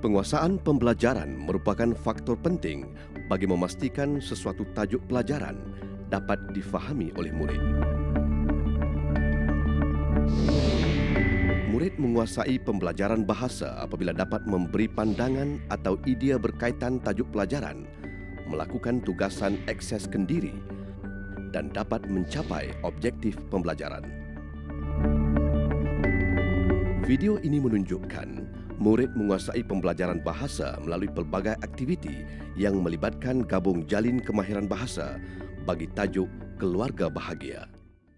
Penguasaan pembelajaran merupakan faktor penting bagi memastikan sesuatu tajuk pelajaran dapat difahami oleh murid. Murid menguasai pembelajaran bahasa apabila dapat memberi pandangan atau idea berkaitan tajuk pelajaran, melakukan tugasan akses kendiri dan dapat mencapai objektif pembelajaran. Video ini menunjukkan murid menguasai pembelajaran bahasa melalui pelbagai aktiviti yang melibatkan gabung jalin kemahiran bahasa bagi tajuk Keluarga Bahagia.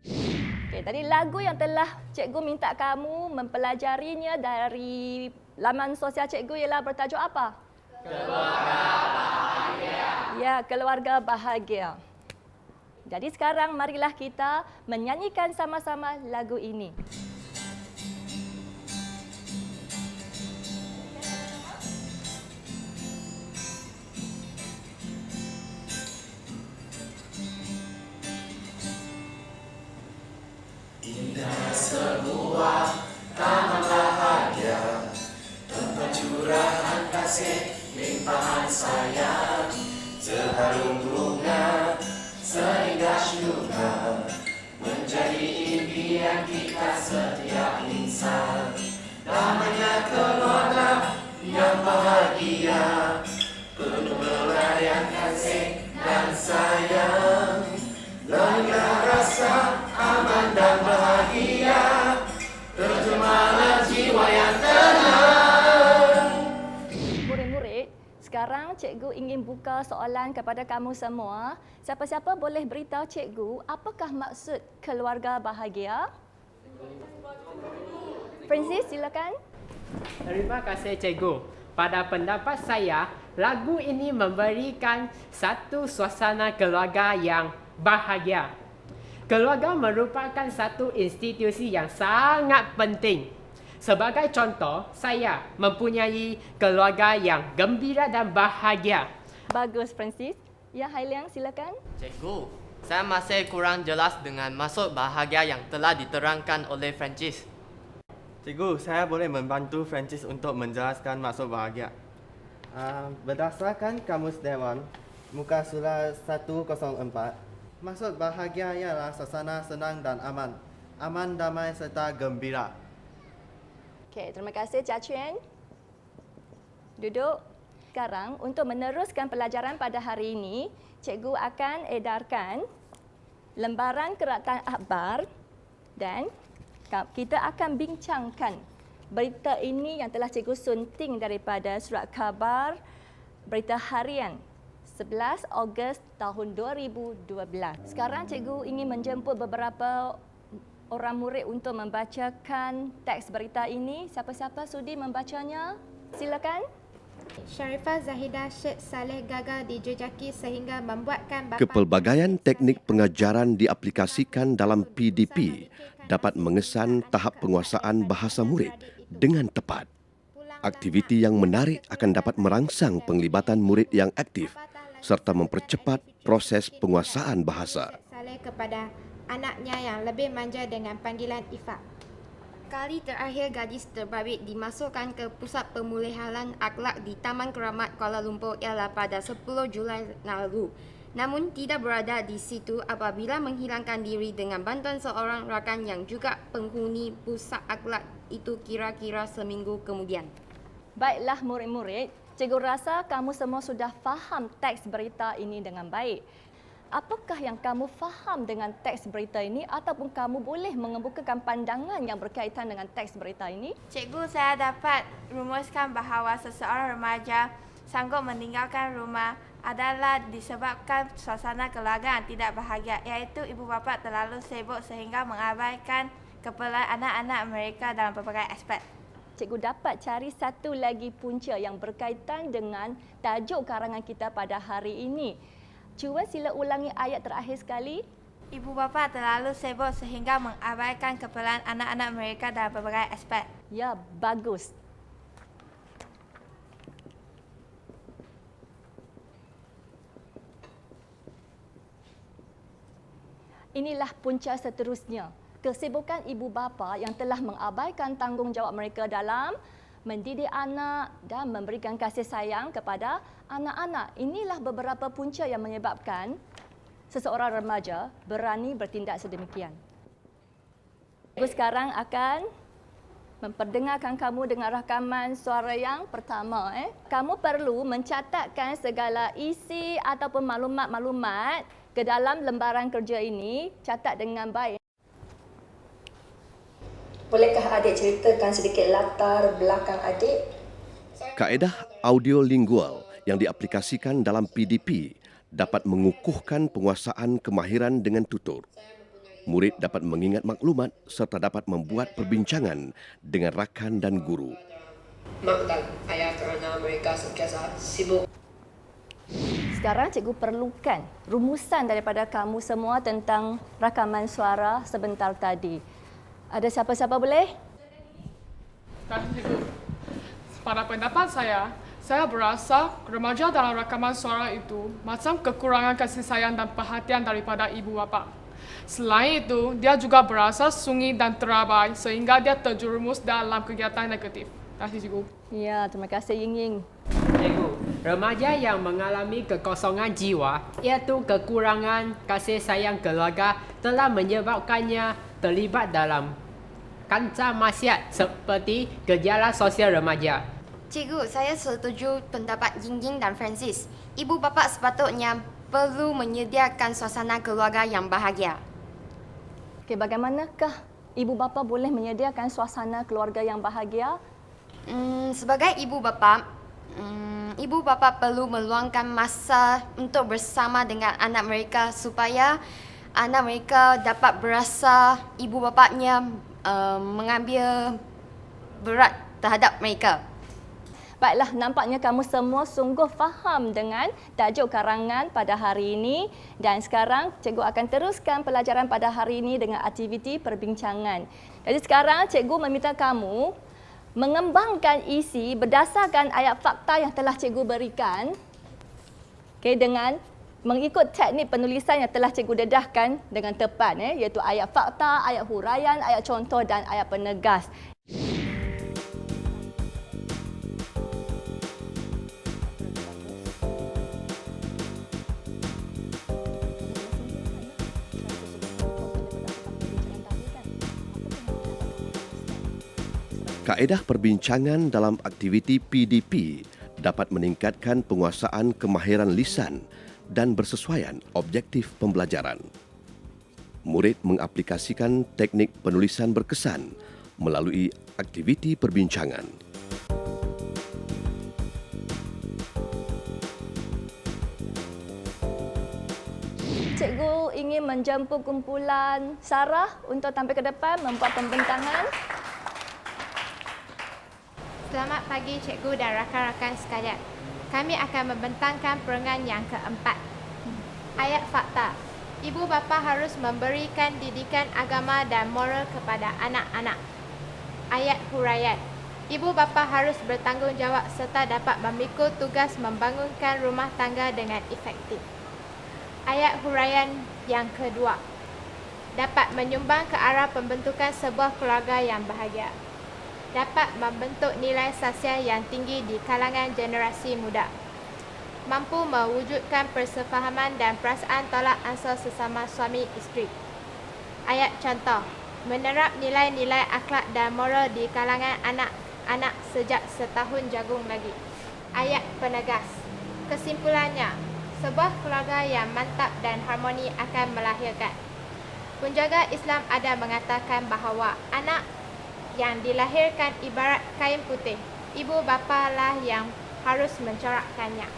Okey, tadi lagu yang telah cikgu minta kamu mempelajarinya dari laman sosial cikgu ialah bertajuk apa? Keluarga Bahagia. Ya, Keluarga Bahagia. Jadi sekarang marilah kita menyanyikan sama-sama lagu ini. Indah sebuah taman bahagia, tempat curahan kasih, limpahan sayang, seharum bunga, seindah syurga, menjadi impian kita setiap insan. Namanya keluarga yang bahagia, penuh belayan kasih dan sayang, lahirlah rasa aman dan bahagia, terjemalah jiwa yang tenang. Murid-murid, sekarang cikgu ingin buka soalan kepada kamu semua. Siapa-siapa boleh beritahu cikgu apakah maksud keluarga bahagia? Francis, silakan. Terima kasih cikgu. Pada pendapat saya, lagu ini memberikan satu suasana keluarga yang bahagia. Keluarga merupakan satu institusi yang sangat penting. Sebagai contoh, saya mempunyai keluarga yang gembira dan bahagia. Bagus, Francis. Ya, Hailiang, silakan. Cikgu, saya masih kurang jelas dengan maksud bahagia yang telah diterangkan oleh Francis. Cikgu, saya boleh membantu Francis untuk menjelaskan maksud bahagia. Berdasarkan Kamus Dewan, muka surat 104, maksud bahagia ialah suasana senang dan aman. Aman, damai serta gembira. Okey, terima kasih Cik Chuan. Duduk. Sekarang, untuk meneruskan pelajaran pada hari ini, cikgu akan edarkan lembaran keratan akhbar dan kita akan bincangkan berita ini yang telah cikgu sunting daripada surat khabar berita harian 11 Ogos tahun 2012. Sekarang cikgu ingin menjemput beberapa orang murid untuk membacakan teks berita ini. Siapa-siapa sudi membacanya? Silakan. Sharifah Zahidah Syed Saleh gagal dijejaki sehingga membuatkan Kepelbagaian teknik pengajaran diaplikasikan dalam PDP dapat mengesan tahap penguasaan bahasa murid dengan tepat. Aktiviti yang menarik akan dapat merangsang penglibatan murid yang aktif serta mempercepat proses penguasaan bahasa. Saleh kepada anaknya yang lebih manja dengan panggilan Ifak. Kali terakhir gadis terbabit dimasukkan ke Pusat Pemulihan Akhlak di Taman Keramat Kuala Lumpur ialah pada 10 Julai lalu. Namun tidak berada di situ apabila menghilangkan diri dengan bantuan seorang rakan yang juga penghuni pusat akhlak itu kira-kira seminggu kemudian. Baiklah murid-murid, cikgu rasa kamu semua sudah faham teks berita ini dengan baik. Apakah yang kamu faham dengan teks berita ini ataupun kamu boleh mengemukakan pandangan yang berkaitan dengan teks berita ini? Cikgu, saya dapat rumuskan bahawa seseorang remaja sanggup meninggalkan rumah adalah disebabkan suasana keluarga yang tidak bahagia, iaitu ibu bapa terlalu sibuk sehingga mengabaikan keperluan anak-anak mereka dalam berbagai aspek. Cikgu dapat cari satu lagi punca yang berkaitan dengan tajuk karangan kita pada hari ini. Cuba sila ulangi ayat terakhir sekali. Ibu bapa terlalu sibuk sehingga mengabaikan keperluan anak-anak mereka dalam berbagai aspek. Ya, bagus. Inilah punca seterusnya. Kesibukan ibu bapa yang telah mengabaikan tanggungjawab mereka dalam mendidik anak dan memberikan kasih sayang kepada anak-anak. Inilah beberapa punca yang menyebabkan seseorang remaja berani bertindak sedemikian. Cikgu sekarang akan memperdengarkan kamu dengan rakaman suara yang pertama. Kamu perlu mencatatkan segala isi ataupun maklumat-maklumat ke dalam lembaran kerja ini. Catat dengan baik. Bolehkah adik ceritakan sedikit latar belakang adik? Kaedah audiolingual yang diaplikasikan dalam PDP dapat mengukuhkan penguasaan kemahiran dengan tutur. Murid dapat mengingat maklumat serta dapat membuat perbincangan dengan rakan dan guru. Mak dan ayah kerana mereka sentiasa sibuk. Sekarang cikgu perlukan rumusan daripada kamu semua tentang rakaman suara sebentar tadi. Ada siapa-siapa boleh? Cikgu, pada pendapat saya berasa remaja dalam rakaman suara itu macam kekurangan kasih sayang dan perhatian daripada ibu bapa. Selain itu, dia juga berasa sunyi dan terabai sehingga dia terjerumus dalam kegiatan negatif. Terima kasih, Cikgu. Ya, terima kasih Ying Ying. Cikgu, remaja yang mengalami kekosongan jiwa, iaitu kekurangan kasih sayang keluarga, telah menyebabkannya terlibat dalam kancah maksiat seperti gejala sosial remaja. Cikgu, saya setuju pendapat Ying Ying dan Francis. Ibu bapa sepatutnya perlu menyediakan suasana keluarga yang bahagia. Okey, bagaimanakah ibu bapa boleh menyediakan suasana keluarga yang bahagia? Sebagai ibu bapa perlu meluangkan masa untuk bersama dengan anak mereka supaya anak mereka dapat berasa ibu bapanya mengambil berat terhadap mereka. Baiklah, nampaknya kamu semua sungguh faham dengan tajuk karangan pada hari ini dan sekarang cikgu akan teruskan pelajaran pada hari ini dengan aktiviti perbincangan. Jadi sekarang cikgu meminta kamu mengembangkan isi berdasarkan ayat fakta yang telah cikgu berikan, dengan mengikut teknik penulisan yang telah cikgu dedahkan dengan tepat, iaitu ayat fakta, ayat huraian, ayat contoh dan ayat penegas. Kaedah perbincangan dalam aktiviti PDP dapat meningkatkan penguasaan kemahiran lisan dan bersesuaian objektif pembelajaran. Murid mengaplikasikan teknik penulisan berkesan melalui aktiviti perbincangan. Cikgu ingin menjemput kumpulan Sarah untuk tampil ke depan membuat pembentangan. Selamat pagi cikgu dan rakan-rakan sekalian. Kami akan membentangkan perangan yang keempat. Ayat fakta. Ibu bapa harus memberikan didikan agama dan moral kepada anak-anak. Ayat huraian. Ibu bapa harus bertanggungjawab serta dapat memikul tugas membangunkan rumah tangga dengan efektif. Ayat huraian yang kedua. Dapat menyumbang ke arah pembentukan sebuah keluarga yang bahagia. Dapat membentuk nilai sosial yang tinggi di kalangan generasi muda. Mampu mewujudkan persefahaman dan perasaan tolak ansur sesama suami isteri. Ayat contoh, menerap nilai-nilai akhlak dan moral di kalangan anak-anak sejak setahun jagung lagi. Ayat penegas. Kesimpulannya, sebuah keluarga yang mantap dan harmoni akan melahirkan. Penjaga Islam ada mengatakan bahawa anak yang dilahirkan ibarat kain putih. Ibu bapa lah yang harus mencorakkannya.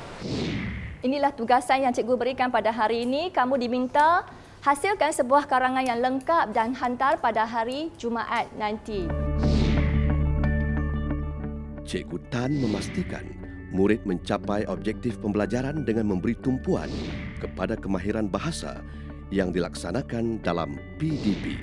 Inilah tugasan yang cikgu berikan pada hari ini. Kamu diminta hasilkan sebuah karangan yang lengkap dan hantar pada hari Jumaat nanti. Cikgu Tan memastikan murid mencapai objektif pembelajaran dengan memberi tumpuan kepada kemahiran bahasa yang dilaksanakan dalam PDP.